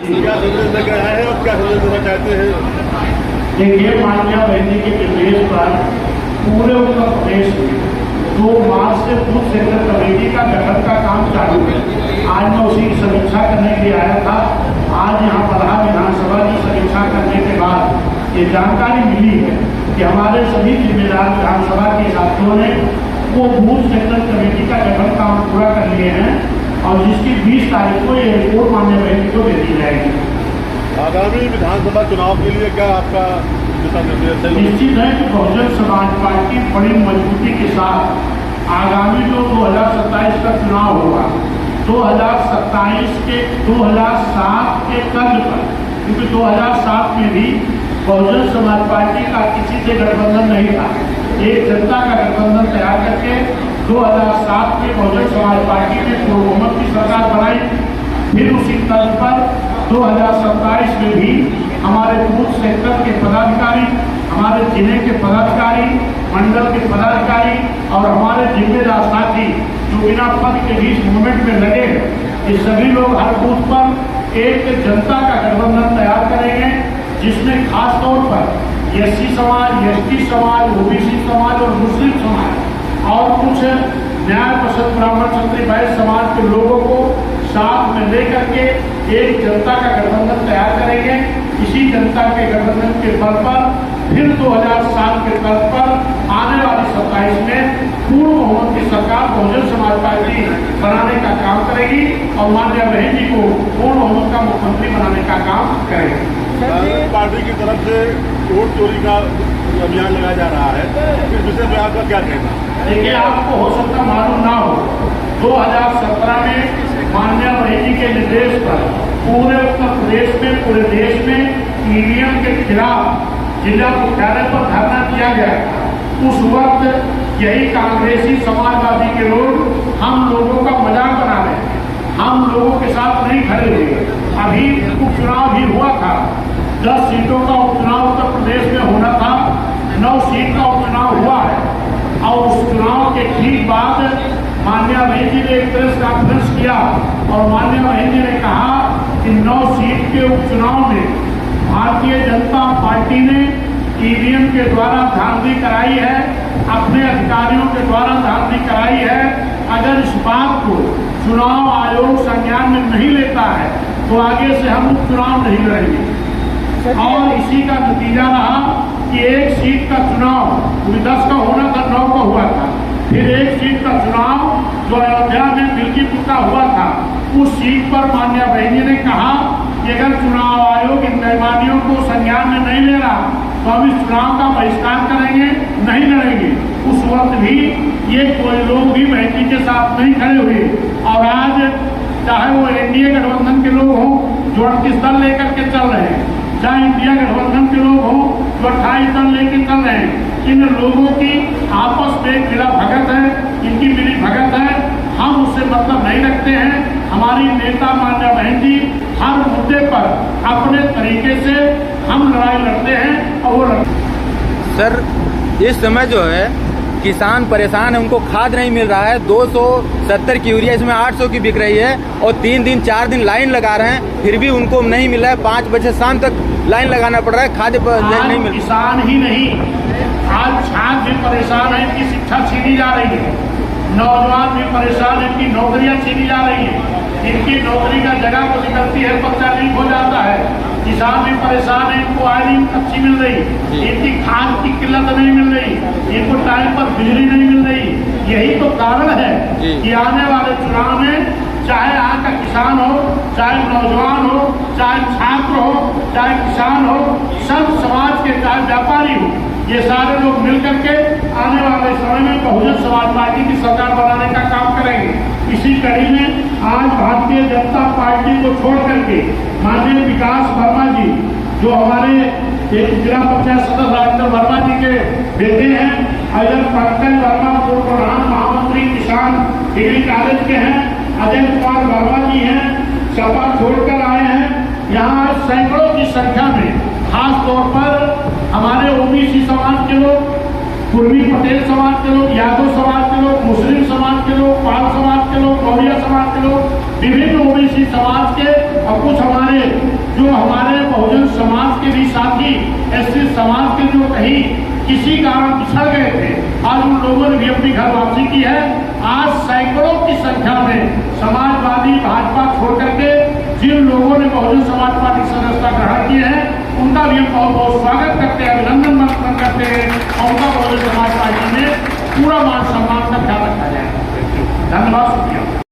क्या संदेश लेकर आए हैं और क्या संदेश देना चाहते हैं? देखिए, माननीय बहन जी के निर्देश पर पूरे उत्तर प्रदेश में 2 मार्च से बूथ सेंटर कमेटी का गठन का काम चालू है। आज मैं उसी की समीक्षा करने के लिए आया था। आज यहाँ बलहा विधानसभा की समीक्षा करने के बाद ये जानकारी मिली है कि हमारे सभी जिम्मेदार विधानसभा के साथियों ने वो बूथ सेंटर कमेटी का गठन काम पूरा कर लिए हैं और जिसकी 20 तारीख को ये रिपोर्ट माननीय बहन को दे दी जाएगी। आगामी विधानसभा चुनाव के लिए क्या आपका दिशा निर्देश है? निश्चित है कि बहुजन समाज पार्टी बड़ी मजबूती के साथ आगामी जो 2027 का चुनाव होगा, 2027 के 2007 के तर्ज पर, क्योंकि 2007 में भी बहुजन समाज पार्टी का किसी से गठबंधन नहीं था। एक जनता का गठबंधन तैयार करके 2007 में बहुजन समाज पार्टी ने पूर्ण बहुमत की सरकार बनाई। फिर उसी तर्ज पर 2027 में भी हमारे बूथ सेक्टर के पदाधिकारी, हमारे जिले के पदाधिकारी, मंडल के पदाधिकारी और हमारे जिम्मेदार साथी जो बिना पद के बीच मूवमेंट में लगे हैं, ये सभी लोग हर बूथ पर एक जनता का गठबंधन तैयार करेंगे, जिसमें खास तौर पर एससी समाज, एसटी समाज, ओबीसी समाज और मुस्लिम समाज और कुछ न्याय पसंद ब्राह्मण क्षत्रिय वैश्य समाज के लोगों को साथ में लेकर के एक जनता का गठबंधन तैयार करेंगे। इसी जनता के गठबंधन के बल पर फिर 2007 के तर्ज पर आने वाली 27 में पूर्ण बहुमत की सरकार बहुजन समाज पार्टी बनाने का काम करेगी और माननीय बहन जी को पूर्ण बहुमत का मुख्यमंत्री बनाने का काम करेगी। पार्टी की तरफ से वोट चोरी का अभियान लगाया जा रहा है, इस विषय में आपका क्या कहना? देखिए, आपको हो सकता मालूम ना हो, 2017 में माननीय बहन जी के निर्देश पर पूरे उत्तर प्रदेश में, पूरे देश में ईवीएम के खिलाफ जिला मुख्यालय पर धरना किया गया। उस वक्त यही कांग्रेसी समाजवादी के लोग हम लोगों का मजाक बना रहे थे, हम लोगों के साथ नहीं खड़े हुए। अभी उपचुनाव भी हुआ था, 10 सीटों का उपचुनाव उत्तर प्रदेश में होना था, 9 सीट का उपचुनाव हुआ है और उस चुनाव के ठीक बाद माननीय बहन जी ने एक प्रेस कॉन्फ्रेंस किया और माननीय बहन जी ने कहा कि 9 सीट के उपचुनाव में भारतीय जनता पार्टी ने ईवीएम के द्वारा धांधली कराई है, अपने अधिकारियों के द्वारा धांधली कराई है। अगर इस बात को चुनाव आयोग संज्ञान में नहीं लेता है तो आगे से हम उपचुनाव नहीं लड़ेंगे। और इसी का नतीजा रहा कि एक सीट का चुनाव 10 का होना था, 9 का हुआ था। फिर एक सीट का चुनाव जो अयोध्या में मिल्कीपुर का हुआ था, उस सीट पर माननीय बहन जी ने कहा कि अगर चुनाव आयोग इन बेईमानियों को संज्ञान में नहीं ले रहा तो हम इस चुनाव का बहिष्कार करेंगे, नहीं लड़ेंगे। उस वक्त भी ये कोई लोग भी बहन जी के साथ नहीं खड़े हुए और आज चाहे वो एनडीए गठबंधन के लोग हों जो 38 दल लेकर के चल रहे हैं, चाहे इंडिया गठबंधन के लोग हों जो 28 दल लेकर चल रहे हैं, इन लोगों की आपस में मिला भगत है, इनकी मिली भगत है, हम उससे मतलब नहीं रखते हैं। हमारी नेता मान्य बहन जी हर मुद्दे पर अपने तरीके से हम लड़ाई लड़ते हैं और वो सर, इस समय जो है किसान परेशान है, उनको खाद नहीं मिल रहा है। 270 की यूरिया इसमें 800 की बिक रही है और 3 दिन 4 दिन लाइन लगा रहे हैं, फिर भी उनको नहीं मिल रहा है। 5 बजे शाम तक लाइन लगाना पड़ रहा है, खाद नहीं मिल। किसान ही नहीं, आज छात्र भी परेशान है, इनकी शिक्षा छीनी जा रही है, नौजवान भी परेशान है, इनकी नौकरियां छीनी जा रही है, इनकी नौकरी का जगह तो निकलती है, बच्चा लीक हो जाता है। किसान भी परेशान है, इनको आय नहीं अच्छी मिल रही, इनकी खाद की किल्लत नहीं मिल रही, इनको टाइम पर बिजली नहीं मिल रही। यही तो कारण है कि आने वाले चुनाव में चाहे यहाँ का किसान हो, चाहे नौजवान हो, चाहे छात्र हो, चाहे किसान हो, सब समाज के, चाहे व्यापारी हो, ये सारे लोग मिलकर के आने वाले समय में बहुजन समाज पार्टी की सरकार बनाने का काम करेंगे। इसी कड़ी में आज भारतीय जनता पार्टी को छोड़ करके माननीय विकास वर्मा जी, जो हमारे एक जिला पंचायत सदस्य राजेंद्र वर्मा जी के बेटे हैं, अजय पंकज वर्मा जो प्रधान महामंत्री किसान डिग्री कॉलेज के हैं, अजय कुमार वर्मा जी हैं, सपा छोड़कर आए हैं। यहाँ सैकड़ों की संख्या में खास तौर पर हमारे ओबीसी समाज के लोग, पूर्वी पटेल समाज के लोग, यादव समाज के लोग, मुस्लिम समाज के लोग, पाल समाज के लोग, मौर्य समाज के लोग, विभिन्न ओबीसी समाज के और कुछ हमारे जो हमारे बहुजन समाज के भी साथी एससी समाज के जो कहीं किसी कारण पिछड़ गए थे, आज उन लोगों ने भी अपनी घर वापसी की है। आज सैकड़ों की संख्या में समाजवादी भाजपा छोड़ करके जिन लोगों ने बहुजन समाज पार्टी सदस्यता ग्रहण की है, उनका भी हम बहुत बहुत स्वागत करते हैं, अभिनंदन करते हैं और उनका बहुजन समाज पार्टी में पूरा मान सम्मान का ख्याल रखा जाएगा। धन्यवाद, शुक्रिया।